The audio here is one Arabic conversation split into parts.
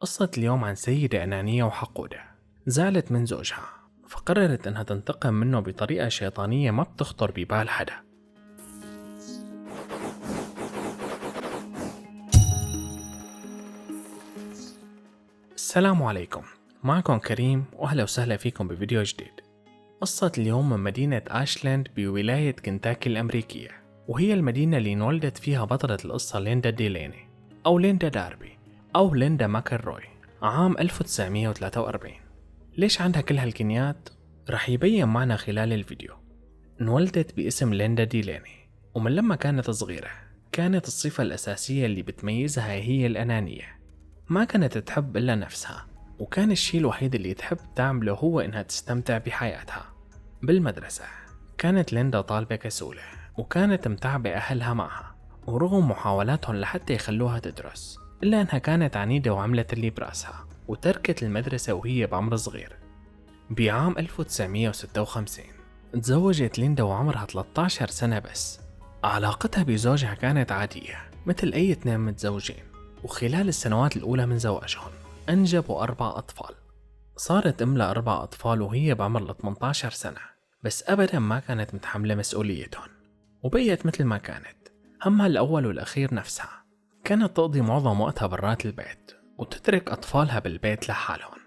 قصة اليوم عن سيدة أنانية وحقودة زعلت من زوجها، فقررت أنها تنتقم منه بطريقة شيطانية ما بتخطر ببال حدا. السلام عليكم، معكم كريم وأهلا وسهلا فيكم بفيديو جديد. قصة اليوم من مدينة آشلاند بولاية كنتاكي الأمريكية، وهي المدينة اللي انولدت فيها بطلة القصة ليندا ديلاني أو ليندا داربي أو ليندا ماكلروي عام 1943. ليش عندها كل هالكنيات؟ رح يبين معنا خلال الفيديو. انولدت باسم ليندا ديلاني، ومن لما كانت صغيرة كانت الصفة الأساسية اللي بتميزها هي الأنانية. ما كانت تحب إلا نفسها، وكان الشيء الوحيد اللي تحب تعمله هو إنها تستمتع بحياتها. بالمدرسة كانت ليندا طالبة كسولة، وكانت متعبة أهلها معها، ورغم محاولاتهم لحتى يخلوها تدرس إلا أنها كانت عنيدة وعملت اللي براسها، وتركت المدرسة وهي بعمر صغير. بعام 1956 تزوجت ليندا وعمرها 13 سنة بس. علاقتها بزوجها كانت عادية مثل أي اثنين متزوجين، وخلال السنوات الأولى من زواجهم أنجبوا 4 أطفال. صارت أم ل4 أطفال وهي بعمر 18 سنة، بس أبدا ما كانت متحملة مسؤوليتهم، وبقيت مثل ما كانت. همها الأول والأخير نفسها. كانت تقضي معظم وقتها برات البيت وتترك أطفالها بالبيت لحالهم.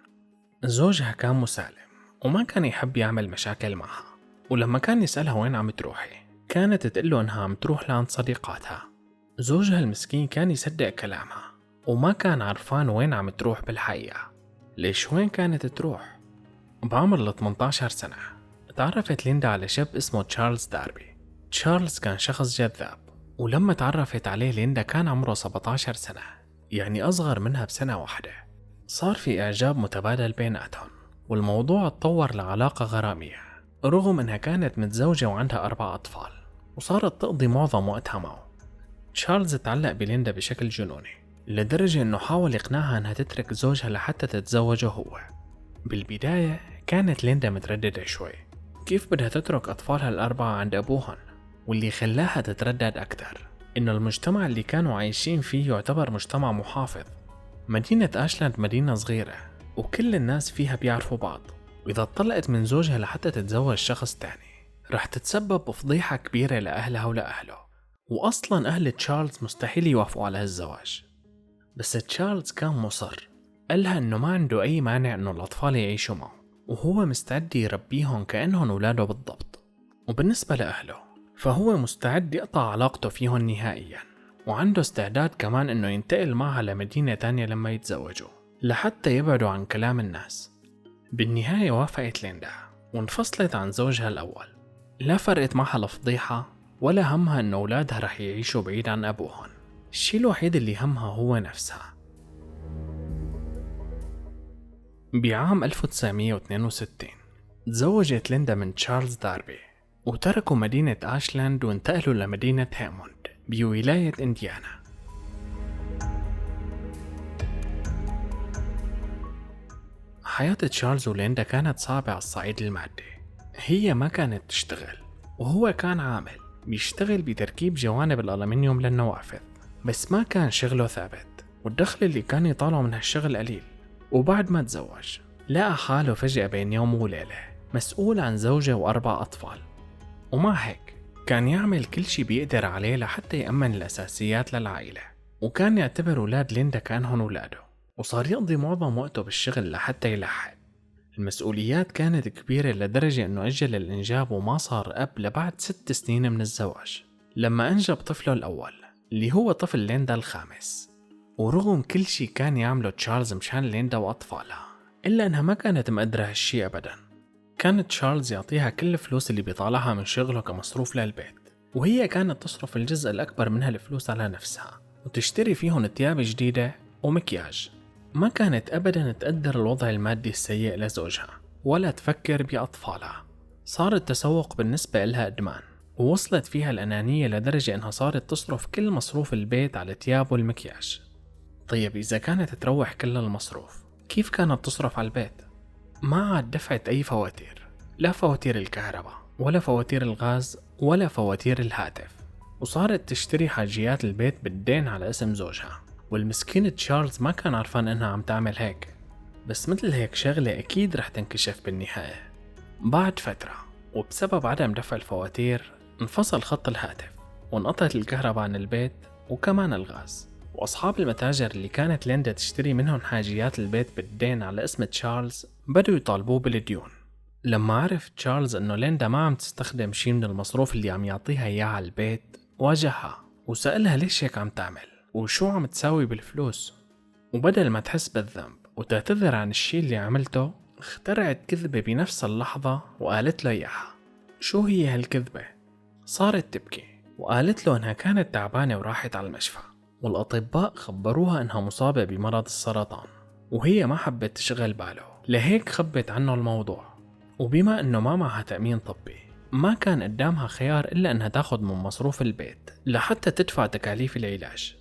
زوجها كان مسالم وما كان يحب يعمل مشاكل معها، ولما كان يسألها وين عم تروحي كانت تقله إنها عم تروح لعند صديقاتها. زوجها المسكين كان يصدق كلامها وما كان عرفان وين عم تروح بالحقيقة. ليش وين كانت تروح؟ بعمر 18 سنة تعرفت ليندا على شاب اسمه تشارلز داربي. تشارلز كان شخص جذاب، ولما تعرفت عليه ليندا كان عمره 17 سنة، يعني أصغر منها بسنة واحدة. صار في إعجاب متبادل بيناتهم، والموضوع اتطور لعلاقة غرامية، رغم إنها كانت متزوجة وعندها 4 أطفال، وصارت تقضي معظم وقتها معه. تشارلز تعلق بليندا بشكل جنوني، لدرجة إنه حاول يقنعها إنها تترك زوجها لحتى تتزوجه هو. بالبداية كانت ليندا مترددة شوي، كيف بدها تترك أطفالها ال4 عند أبوهن؟ واللي خلاها تتردد أكثر إنه المجتمع اللي كانوا عايشين فيه يعتبر مجتمع محافظ. مدينة آشلاند مدينة صغيرة وكل الناس فيها بيعرفوا بعض، وإذا اتطلقت من زوجها لحتى تتزوج شخص تاني رح تتسبب بفضيحة كبيرة لأهلها ولأهله، وأصلا أهل تشارلز مستحيل يوافقوا على هالزواج. بس تشارلز كان مصر، قالها إنه ما عنده أي مانع إنه الأطفال يعيشوا معه، وهو مستعد يربيهم كأنهم ولاده بالضبط. وبالنسبة لأهله فهو مستعد يقطع علاقته فيهم نهائيا، وعنده استعداد كمان إنه ينتقل معها لمدينة تانية لما يتزوجوا لحتى يبعدوا عن كلام الناس. بالنهاية وافقت ليندا وانفصلت عن زوجها الأول. لا فرقت معها الفضيحة ولا همها إن أولادها رح يعيشوا بعيد عن أبوهن. الشيء الوحيد اللي همها هو نفسها. بعام 1962 تزوجت ليندا من تشارلز داربي، وتركوا مدينة آشلاند وانتقلوا لمدينة هاموند بولاية إنديانا. حياة تشارلز وليندا كانت صعبة على الصعيد المادي. هي ما كانت تشتغل، وهو كان عامل بيشتغل بتركيب جوانب الألمنيوم للنوافذ، بس ما كان شغله ثابت، والدخل اللي كان يطالعه من هالشغل قليل. وبعد ما تزوج لقى حاله فجأة بين يوم وليلة مسؤول عن زوجة و4 أطفال، ومع هيك كان يعمل كل شي بيقدر عليه لحتى يأمن الأساسيات للعائلة، وكان يعتبر أولاد ليندا كأنهم أولاده، وصار يقضي معظم وقته بالشغل لحتى يلحق. المسؤوليات كانت كبيرة لدرجة أنه أجل الإنجاب وما صار أب لبعد 6 سنين من الزواج، لما أنجب طفله الأول اللي هو طفل ليندا الخامس. ورغم كل شي كان يعمله تشارلز مشان ليندا وأطفالها، إلا أنها ما كانت مقدرة هالشي أبدا. كانت تشارلز يعطيها كل الفلوس اللي بيطالعها من شغله كمصروف للبيت، وهي كانت تصرف الجزء الأكبر من هالفلوس على نفسها وتشتري فيهم ثياب جديدة ومكياج. ما كانت أبدا تقدر الوضع المادي السيء لزوجها ولا تفكر بأطفالها. صار التسوق بالنسبة لها إدمان، ووصلت فيها الأنانية لدرجة أنها صارت تصرف كل مصروف البيت على الثياب والمكياج. طيب إذا كانت تروح كل المصروف، كيف كانت تصرف على البيت؟ ما عاد دفعت أي فواتير، لا فواتير الكهرباء ولا فواتير الغاز ولا فواتير الهاتف، وصارت تشتري حاجيات البيت بالدين على اسم زوجها، والمسكين تشارلز ما كان عارفان إنها عم تعمل هيك، بس مثل هيك شغلة أكيد رح تنكشف بالنهاية. بعد فترة وبسبب عدم دفع الفواتير انفصل خط الهاتف وانقطعت الكهرباء عن البيت وكمان الغاز، وأصحاب المتاجر اللي كانت ليندا تشتري منهم حاجيات البيت بالدين على اسم تشارلز بدوا يطالبوه بالديون. لما عرف تشارلز إنه ليندا ما عم تستخدم شي من المصروف اللي عم يعطيها إياه على البيت واجهها وسألها ليش هيك عم تعمل وشو عم تساوي بالفلوس، وبدل ما تحس بالذنب وتعتذر عن الشي اللي عملته اخترعت كذبة بنفس اللحظة وقالت له إياها. شو هي هالكذبة؟ صارت تبكي وقالت له إنها كانت تعبانة وراحت على المشفى، والأطباء خبروها إنها مصابة بمرض السرطان، وهي ما حبت تشغل باله لهيك خبت عنه الموضوع. وبما إنه ما معها تأمين طبي ما كان قدامها خيار إلا إنها تاخد من مصروف البيت لحتى تدفع تكاليف العلاج.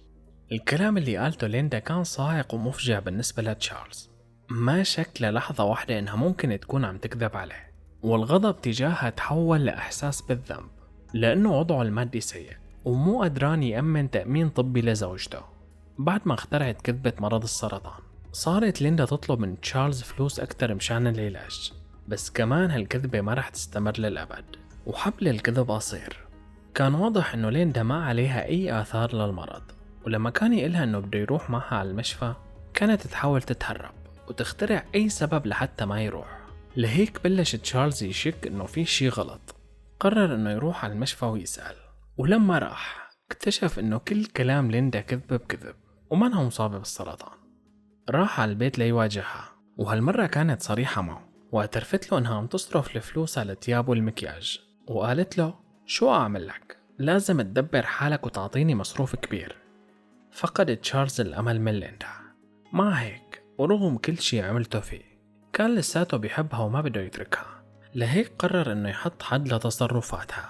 الكلام اللي قالته ليندا كان صاعق ومفجع بالنسبة لتشارلز، ما شك للحظة واحدة إنها ممكن تكون عم تكذب عليه، والغضب تجاهها تحول لإحساس بالذنب لأنه وضعه المادي سيء ومو قدران يأمن تأمين طبي لزوجته. بعد ما اخترعت كذبة مرض السرطان صارت ليندا تطلب من تشارلز فلوس أكتر مشان العلاج، بس كمان هالكذبة ما رح تستمر للأبد وحبل الكذب قصير. كان واضح إنه ليندا ما عليها أي آثار للمرض، ولما كان يقلها إنه بده يروح معها على المشفى كانت تحاول تتهرب وتخترع أي سبب لحتى ما يروح. لهيك بلش تشارلز يشك إنه في شي غلط، قرر إنه يروح على المشفى ويسأل، ولما راح اكتشف إنه كل كلام ليندا كذب بكذب ومنها مصابة بالسرطان. راح على البيت ليواجهها، وهالمرة كانت صريحة معه واعترفت له إنها عم تصرف الفلوس على تياب والمكياج، وقالت له شو أعمل لك؟ لازم تدبر حالك وتعطيني مصروف كبير. فقد تشارلز الأمل من ليندا. مع هيك ورغم كل شي عملته فيه كان لساته بيحبها وما بده يتركها، لهيك قرر إنه يحط حد لتصرفاتها.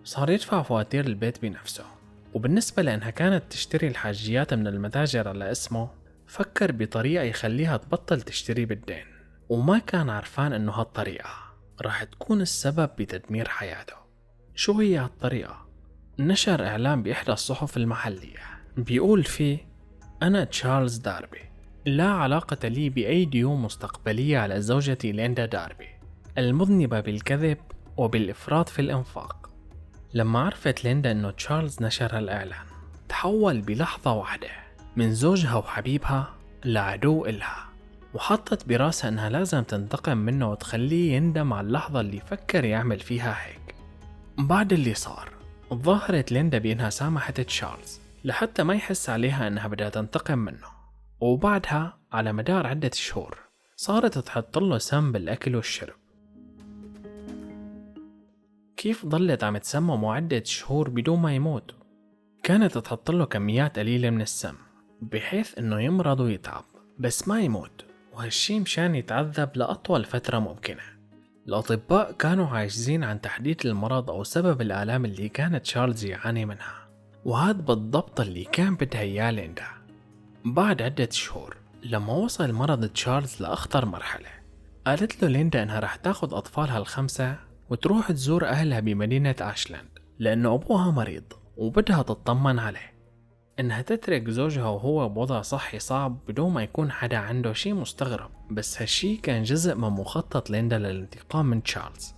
صار يدفع فواتير البيت بنفسه، وبالنسبة لأنها كانت تشتري الحاجيات من المتاجر على اسمه فكر بطريقة يخليها تبطل تشتري بالدين، وما كان عارفان إنه هالطريقة راح تكون السبب بتدمير حياته. شو هي هالطريقة؟ نشر إعلان بإحدى الصحف المحلية بيقول فيه: أنا تشارلز داربي، لا علاقة لي بأي ديون مستقبلية على زوجتي ليندا داربي المذنبة بالكذب وبالإفراط في الإنفاق. لما عرفت ليندا إنه تشارلز نشر هالإعلان تحول بلحظة واحدة من زوجها وحبيبها لعدو إلها، وحطت براسها إنها لازم تنتقم منه وتخليه يندم على اللحظة اللي فكر يعمل فيها هيك. بعد اللي صار ظهرت ليندا بأنها سامحت تشارلز لحتى ما يحس عليها إنها بدها تنتقم منه، وبعدها على مدار عدة شهور صارت تحط له سم بالأكل والشرب. كيف ظلت عم تسمم عدة شهور بدون ما يموت؟ كانت تحط له كميات قليلة من السم بحيث إنه يمرض ويتعب بس ما يموت، وهالشي مشان يتعذب لأطول فترة ممكنة. الأطباء كانوا عاجزين عن تحديد المرض أو سبب الآلام اللي كانت تشارلز يعاني منها، وهذا بالضبط اللي كان بدها إياه ليندا. بعد عدة شهور لما وصل مرض تشارلز لأخطر مرحلة قالت له ليندا إنها رح تاخد أطفالها ال5 وتروح تزور أهلها بمدينة آشلاند لأنه أبوها مريض وبدها تطمن عليه، إنها تترك زوجها وهو بوضع صحي صعب بدون ما يكون حدا عنده شي مستغرب. بس هالشي كان جزء من مخطط ليندا للانتقام من تشارلز.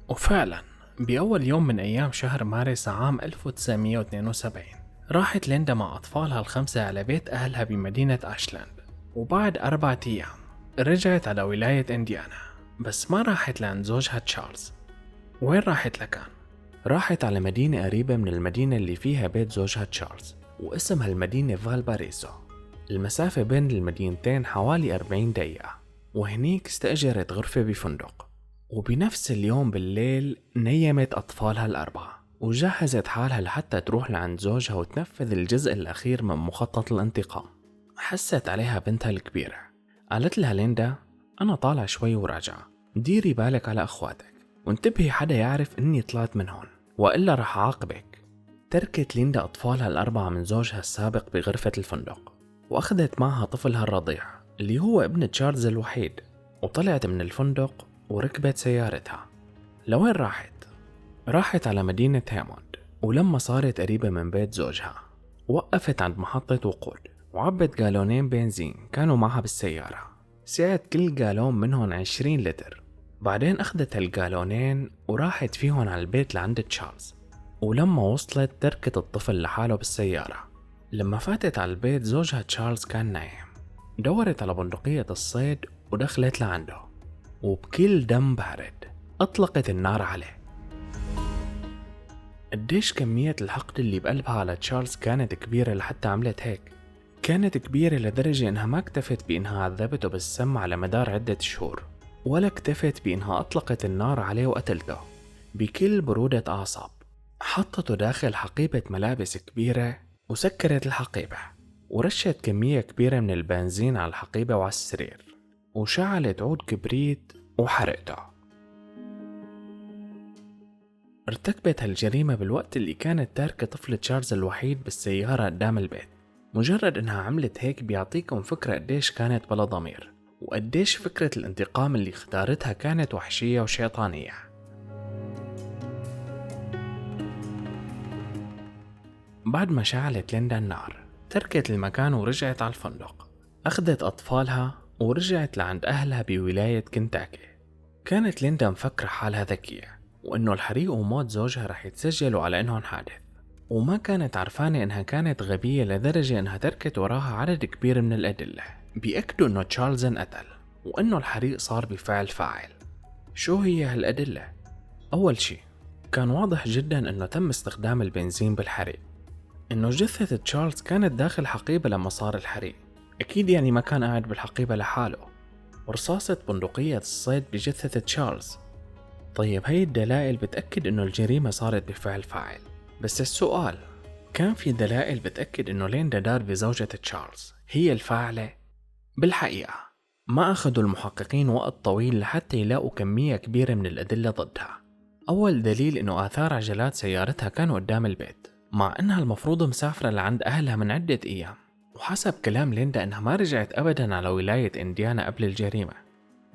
وفعلا بأول يوم من أيام شهر مارس عام 1972 راحت ليندا مع أطفالها ال5 على بيت أهلها بمدينة آشلاند، وبعد 4 أيام رجعت على ولاية إنديانا، بس ما راحت لعند زوجها تشارلز. وين راحت لكان؟ راحت على مدينة قريبة من المدينة اللي فيها بيت زوجها تشارلز، واسمها المدينة فالباريزو. المسافة بين المدينتين حوالي 40 دقيقة، وهنيك استأجرت غرفة بفندق، وبنفس اليوم بالليل نيمت أطفالها ال4 وجهزت حالها لحتى تروح لعند زوجها وتنفذ الجزء الأخير من مخطط الانتقام. حست عليها بنتها الكبيرة، قالت لها ليندا أنا طالع شوي وراجعة، ديري بالك على أخواتك وانتبهي حدا يعرف إني طلعت من هون وإلا رح أعاقبك. تركت ليندا أطفالها ال4 من زوجها السابق بغرفة الفندق، وأخذت معها طفلها الرضيع اللي هو ابن تشارلز الوحيد، وطلعت من الفندق وركبت سيارتها. لوين راحت؟ راحت على مدينة هاموند، ولما صارت قريبة من بيت زوجها وقفت عند محطة وقود وعبت جالونين بنزين كانوا معها بالسيارة، سعت كل جالون منهم 20 لتر. بعدين أخذت هالجالونين وراحت فيهم على البيت لعند تشارلز، ولما وصلت تركت الطفل لحاله بالسيارة. لما فاتت على البيت زوجها تشارلز كان نايم، دورت على بندقية الصيد ودخلت لعنده، وبكل دم بارد أطلقت النار عليه. قديش كمية الحقد اللي بقلبها على تشارلز كانت كبيرة لحتى عملت هيك. كانت كبيرة لدرجة إنها ما اكتفت بإنها عذبته بالسم على مدار عدة شهور، ولا اكتفت بإنها أطلقت النار عليه وقتلته. بكل برودة أعصاب حطته داخل حقيبة ملابس كبيرة وسكرت الحقيبة، ورشت كمية كبيرة من البنزين على الحقيبة وعلى السرير، وشعلت عود كبريت وحرقته. ارتكبت هالجريمة بالوقت اللي كانت تاركة طفل تشارلز الوحيد بالسيارة قدام البيت. مجرد انها عملت هيك بيعطيكم فكرة قديش كانت بلا ضمير، وقديش فكرة الانتقام اللي اختارتها كانت وحشية وشيطانية. بعد ما شعلت ليندا النار تركت المكان ورجعت على الفندق، أخذت أطفالها ورجعت لعند أهلها بولاية كنتاكي. كانت ليندا مفكرة حالها ذكية، وإنه الحريق وموت زوجها رح يتسجلوا على إنهم حادث، وما كانت عرفانة إنها كانت غبية لدرجة إنها تركت وراها عدد كبير من الأدلة بيأكدوا إنه تشارلز انقتل، وإنه الحريق صار بفعل فاعل. شو هي هالأدلة؟ أول شي كان واضح جدا إنه تم استخدام البنزين بالحريق، إنه جثة تشارلز كانت داخل حقيبة لما صار الحريق، أكيد يعني ما كان قاعد بالحقيبة لحاله، ورصاصة بندقية الصيد بجثة تشارلز. طيب هاي الدلائل بتأكد إنه الجريمة صارت بفعل فاعل، بس السؤال، كان في دلائل بتأكد إنه ليندا داربي زوجة تشارلز هي الفاعلة؟ بالحقيقة ما أخذوا المحققين وقت طويل لحتى يلاقوا كمية كبيرة من الأدلة ضدها. أول دليل إنه آثار عجلات سيارتها كانوا قدام البيت، مع إنها المفروض مسافرة لعند أهلها من عدة أيام، وحسب كلام ليندا إنها ما رجعت أبدا على ولاية إنديانا قبل الجريمة.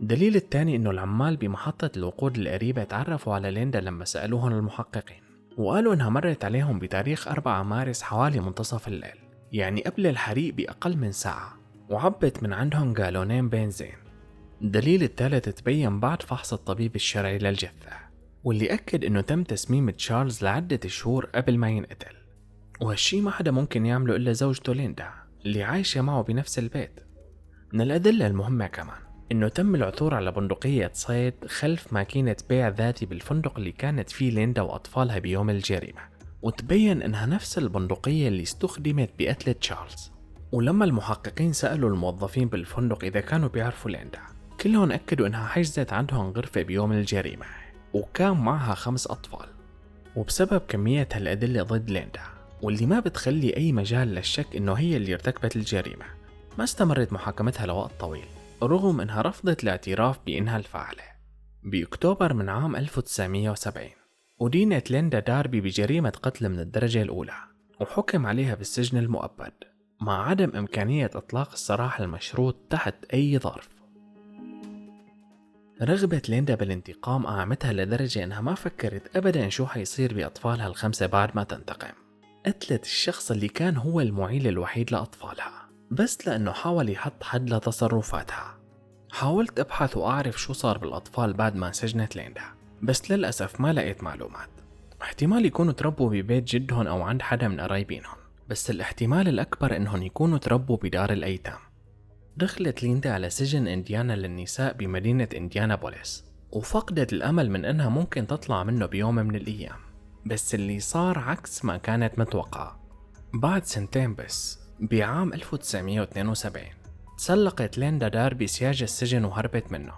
الدليل الثاني إنه العمال بمحطة الوقود القريبة تعرفوا على ليندا لما سألوهم المحققين، وقالوا إنها مرت عليهم بتاريخ 4 مارس حوالي منتصف الليل، يعني قبل الحريق بأقل من ساعة، وعبت من عندهم جالونين بنزين. الدليل الثالث تبين بعد فحص الطبيب الشرعي للجثة، واللي أكد إنه تم تسميم تشارلز لعدة شهور قبل ما ينقتل، وهالشي ما حدا ممكن يعمله إلا زوجته ليندا اللي عايشة معه بنفس البيت. من الأدلة المهمة كمان إنه تم العثور على بندقية صيد خلف ماكينة بيع ذاتي بالفندق اللي كانت فيه ليندا وأطفالها بيوم الجريمة، وتبين إنها نفس البندقية اللي استخدمت بقتل تشارلز. ولما المحققين سألوا الموظفين بالفندق إذا كانوا بيعرفوا ليندا، كلهم أكدوا إنها حجزت عندهم غرفة بيوم الجريمة وكان معها 5 أطفال. وبسبب كمية هالأدلة ضد ليندا، واللي ما بتخلي أي مجال للشك إنه هي اللي ارتكبت الجريمة، ما استمرت محاكمتها لوقت طويل، رغم إنها رفضت الاعتراف بإنها الفاعلة. بأكتوبر من عام 1970 أدينت ليندا داربي بجريمة قتل من الدرجة الأولى، وحكم عليها بالسجن المؤبد مع عدم إمكانية إطلاق السراح المشروط تحت أي ظرف. رغبة ليندا بالانتقام أعمتها لدرجة إنها ما فكرت أبدا شو حيصير بأطفالها ال5 بعد ما تنتقم. قتلت الشخص اللي كان هو المعيل الوحيد لأطفالها بس لأنه حاول يحط حد لتصرفاتها. حاولت أبحث وأعرف شو صار بالأطفال بعد ما سجنت ليندا، بس للأسف ما لقيت معلومات. احتمال يكونوا تربوا ببيت جدهم أو عند حدا من قرايبينهم، بس الاحتمال الأكبر إنهم يكونوا تربوا بدار الأيتام. دخلت ليندا على سجن إنديانا للنساء بمدينة إنديانابوليس، وفقدت الأمل من إنها ممكن تطلع منه بيوم من الأيام، بس اللي صار عكس ما كانت متوقعة. بعد 2 سنين بس، بعام 1972 تسلقت ليندا داربي سياج السجن وهربت منه.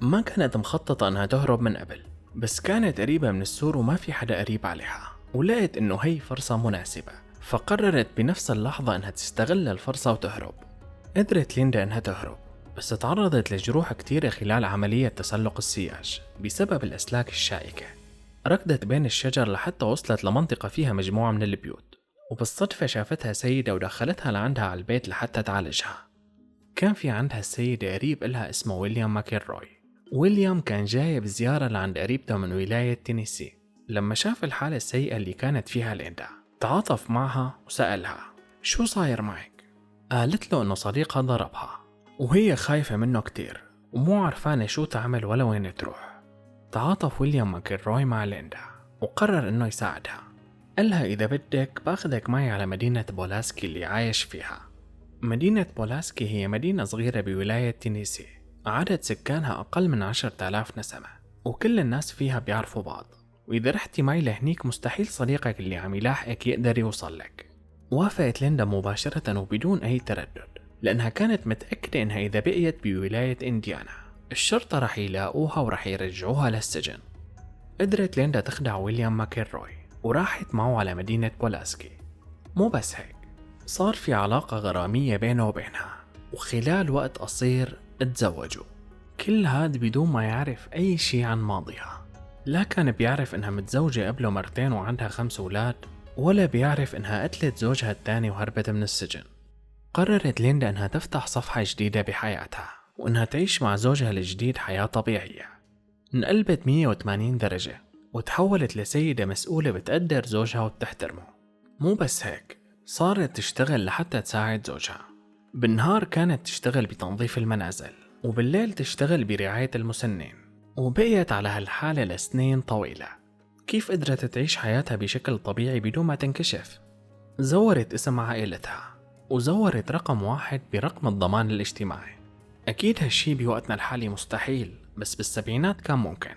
ما كانت مخططة أنها تهرب من قبل، بس كانت قريبة من السور وما في حدا قريب عليها، ولقت إنه هي فرصة مناسبة، فقررت بنفس اللحظة أنها تستغل الفرصة وتهرب. قدرت ليندا أنها تهرب، بس تعرضت لجروح كتيرة خلال عملية تسلق السياج بسبب الأسلاك الشائكة. ركضت بين الشجر لحتى وصلت لمنطقة فيها مجموعة من البيوت، وبالصدفة شافتها سيدة ودخلتها لعندها على البيت لحتى تعالجها. كان في عندها السيدة قريب إلها اسمه ويليام ماكيروي. ويليام كان جاي بزيارة لعند قريبته من ولاية تينيسي. لما شاف الحالة السيئة اللي كانت فيها ليندا، تعاطف معها وسألها: شو صاير معك؟ قالت له إنه صديقها ضربها، وهي خايفة منه كتير ومو عرفانة شو تعمل ولا وين تروح. تعاطف ويليام ماكلروي مع ليندا وقرر إنه يساعدها. قالها إذا بدك باخدك معي على مدينة بولاسكي اللي عايش فيها. مدينة بولاسكي هي مدينة صغيرة بولاية تينيسي، عدد سكانها أقل من 10,000 نسمة، وكل الناس فيها بيعرفوا بعض، وإذا رحتي معي لهنيك مستحيل صديقك اللي عم يلاحقك يقدر يوصل لك. وافقت ليندا مباشرة وبدون أي تردد، لأنها كانت متأكدة إنها إذا بقيت بولاية إنديانا الشرطة رح يلاقوها ورح يرجعوها للسجن. قدرت ليندا تخدع ويليام ماكلروي وراحت معه على مدينة بولاسكي. مو بس هيك، صار في علاقة غرامية بينه وبينها، وخلال وقت قصير اتزوجوا. كل هاد بدون ما يعرف أي شي عن ماضيها. لا كان بيعرف إنها متزوجة قبله مرتين وعندها 5 أولاد، ولا بيعرف إنها قتلت زوجها الثاني وهربت من السجن. قررت ليندا إنها تفتح صفحة جديدة بحياتها، وإنها تعيش مع زوجها الجديد حياة طبيعية. انقلبت 180 درجة وتحولت لسيدة مسؤولة بتقدر زوجها وبتحترمه. مو بس هيك، صارت تشتغل لحتى تساعد زوجها. بالنهار كانت تشتغل بتنظيف المنازل، وبالليل تشتغل برعاية المسنين، وبقيت على هالحالة لسنين طويلة. كيف قدرت تعيش حياتها بشكل طبيعي بدون ما تنكشف؟ زورت اسم عائلتها، وزورت رقم 1 برقم الضمان الاجتماعي. أكيد هالشي بوقتنا الحالي مستحيل، بس بالسبعينات كان ممكن.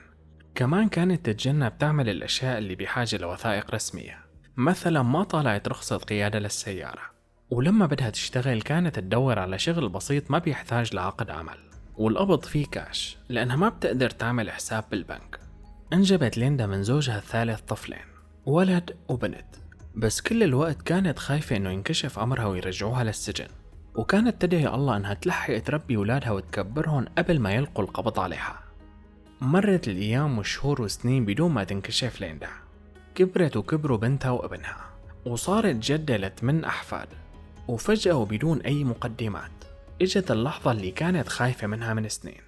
كمان كانت تتجنب تعمل الأشياء اللي بحاجة لوثائق رسمية، مثلا ما طلعت رخصة قيادة للسيارة. ولما بدها تشتغل كانت تدور على شغل بسيط ما بيحتاج لعقد عمل، والقبض فيه كاش لأنها ما بتقدر تعمل حساب بالبنك. انجبت ليندا من زوجها الثالث طفلين، ولد وبنت، بس كل الوقت كانت خايفة إنه ينكشف أمرها ويرجعوها للسجن، وكانت تدعي الله إنها تلحق تربي أولادها وتكبرهم قبل ما يلقوا القبض عليها. مرت الأيام والشهور وسنين بدون ما تنكشف ليندا. كبرت وكبروا بنتها وابنها، وصارت جدة ل8 أحفاد. وفجأة وبدون أي مقدمات إجت اللحظة اللي كانت خايفة منها من سنين.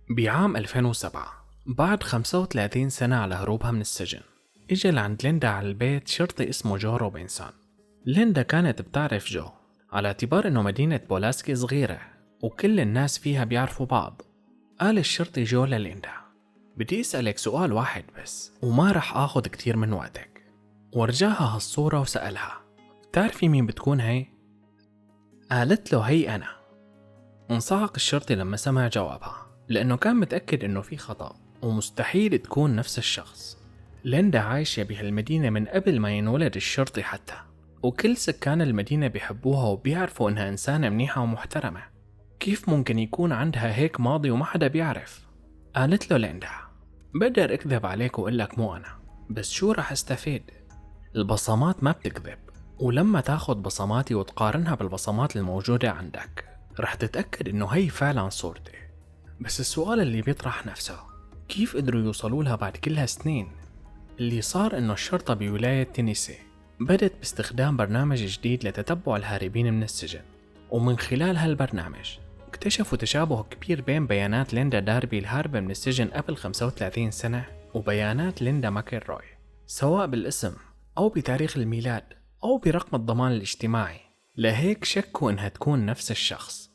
بعام 2007، بعد 35 سنة على هروبها من السجن، إجا لعند ليندا على البيت شرطي اسمه جو روبنسون. ليندا كانت بتعرف جو على اعتبار إنه مدينة بولاسكي صغيرة وكل الناس فيها بيعرفوا بعض. قال الشرطي جو لليندا: بدي أسألك سؤال واحد بس وما رح آخذ كتير من وقتك. ورجاها هالصورة وسألها: بتعرفي مين بتكون هي؟ قالت له: هي أنا. انصعق الشرطي لما سمع جوابها، لأنه كان متأكد إنه في خطأ ومستحيل تكون نفس الشخص. ليندا عايشة بهالمدينة من قبل ما ينولد الشرطي حتى، وكل سكان المدينة بيحبوها وبيعرفوا إنها إنسانة منيحة ومحترمة. كيف ممكن يكون عندها هيك ماضي وما حدا بيعرف؟ قالت له ليندا: بقدر أكذب عليك وقلك مو أنا، بس شو رح استفيد؟ البصمات ما بتكذب، ولما تاخد بصماتي وتقارنها بالبصمات الموجودة عندك رح تتأكد إنه هي فعلا صورتي. بس السؤال اللي بيطرح نفسه: كيف قدروا يوصلوا لها بعد كل هالسنين؟ اللي صار إنه الشرطة بولاية تينيسي بدت باستخدام برنامج جديد لتتبع الهاربين من السجن، ومن خلال هالبرنامج اكتشفوا تشابه كبير بين بيانات ليندا داربي الهاربة من السجن قبل 35 سنة وبيانات ليندا ماكلروي، سواء بالاسم أو بتاريخ الميلاد أو برقم الضمان الاجتماعي. لهيك شكوا إنها تكون نفس الشخص.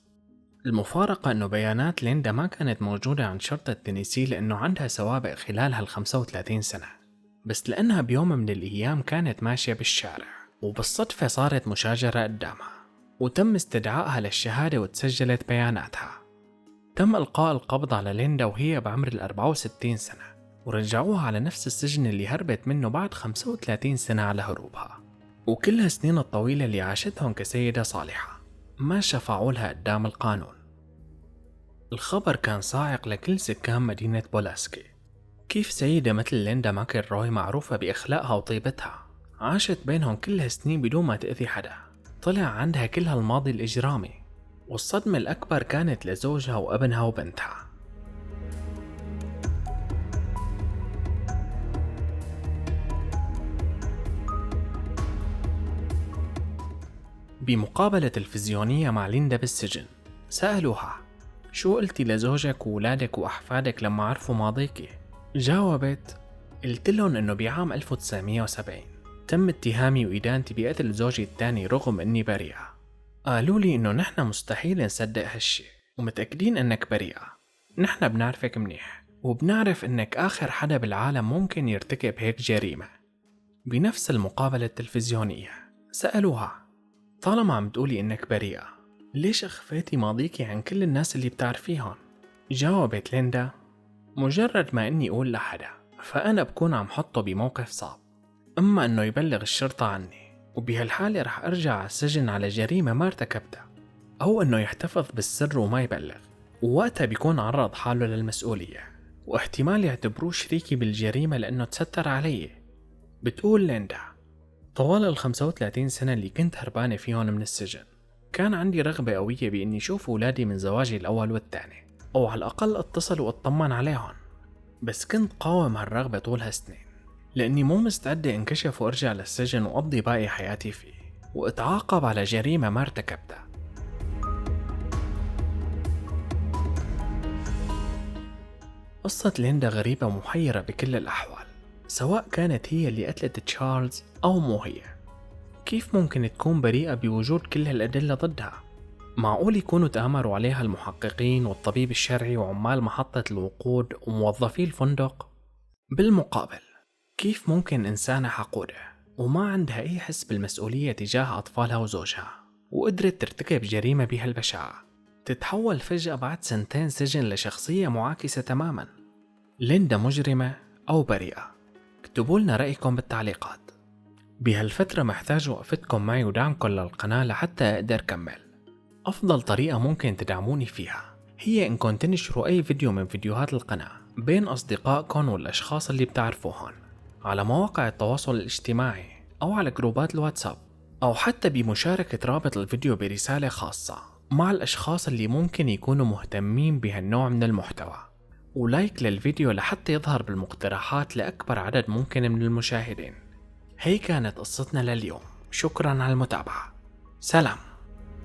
المفارقة إنه بيانات ليندا ما كانت موجودة عند شرطة تينيسي لأنه عندها سوابق خلال هال35 سنة، بس لأنها بيوم من الأيام كانت ماشية بالشارع وبالصدفة صارت مشاجرة قدامها، وتم استدعائها للشهادة وتسجلت بياناتها. تم إلقاء القبض على ليندا وهي بعمر 64 سنة، ورجعوها على نفس السجن اللي هربت منه بعد 35 سنة على هروبها. وكل هالسنين الطويلة اللي عاشتهم كسيدة صالحة ما شفعوا لها قدام القانون. الخبر كان صاعق لكل سكان مدينة بولاسكي. كيف سيدة مثل ليندا ماكلروي معروفة بإخلاقها وطيبتها عاشت بينهم كل هالسنين بدون ما تأذي حدا، طلع عندها كل هالماضي الإجرامي؟ والصدمة الأكبر كانت لزوجها وابنها وبنتها. بمقابلة تلفزيونية مع ليندا بالسجن، سألوها: شو قلتي لزوجك وولادك وأحفادك لما عرفوا ماضيكي؟ جاوبت: قلت لهم إنه بعام 1970 تم اتهامي وإدانتي بقتل زوجي الثاني رغم إني بريئة. قالوا لي إنه نحن مستحيل نصدق هالشي ومتأكدين إنك بريئة. نحن بنعرفك منيح وبنعرف إنك آخر حدا بالعالم ممكن يرتكب هيك جريمة. بنفس المقابلة التلفزيونية سألوها: طالما عم تقولي إنك بريئة، ليش أخفيتي ماضيكي عن كل الناس اللي بتعرفيهم؟ جاوبت ليندا: مجرد ما إني أقول لحدا فأنا بكون عم حطه بموقف صعب، إما إنه يبلغ الشرطة عني وبهالحالة رح أرجع على السجن على جريمة ما ارتكبتها، أو إنه يحتفظ بالسر وما يبلغ، ووقتها بيكون عرض حاله للمسؤولية واحتمال يعتبروه شريكي بالجريمة لأنه تستر علي. بتقول ليندا: طوال ال35 سنة اللي كنت هربانة فيهم من السجن، كان عندي رغبة قوية بإني أشوف أولادي من زواجي الأول والثاني، أو على الأقل أتصل وأطمن عليهم. بس كنت قاوم هالرغبة طول هالسنين، لأني مو مستعدة انكشف وأرجع للسجن وأقضي باقي حياتي فيه وأتعاقب على جريمة ما ارتكبتها. قصة ليندا غريبة ومحيرة بكل الأحوال، سواء كانت هي اللي قتلت تشارلز أو مو هي. كيف ممكن تكون بريئة بوجود كل هالأدلة ضدها؟ معقول يكونوا تآمروا عليها المحققين والطبيب الشرعي وعمال محطة الوقود وموظفي الفندق؟ بالمقابل، كيف ممكن إنسانة حقودة وما عندها أي حس بالمسؤولية تجاه أطفالها وزوجها وقدرت ترتكب جريمة بهالبشاعة تتحول فجأة بعد 2 سجن لشخصية معاكسة تماما؟ ليندا مجرمة أو بريئة؟ اكتبوا لنا رأيكم بالتعليقات. بهالفترة محتاج وقفتكم معي ودعمكم للقناة لحتى أقدر كمل. أفضل طريقة ممكن تدعموني فيها هي إنكم تنشروا أي فيديو من فيديوهات القناة بين أصدقائكم والأشخاص اللي بتعرفوهن على مواقع التواصل الاجتماعي أو على جروبات الواتساب، أو حتى بمشاركة رابط الفيديو برسالة خاصة مع الأشخاص اللي ممكن يكونوا مهتمين بهالنوع من المحتوى، ولايك للفيديو لحتى يظهر بالمقترحات لأكبر عدد ممكن من المشاهدين. هي كانت قصتنا لليوم، شكرا على المتابعة. سلام.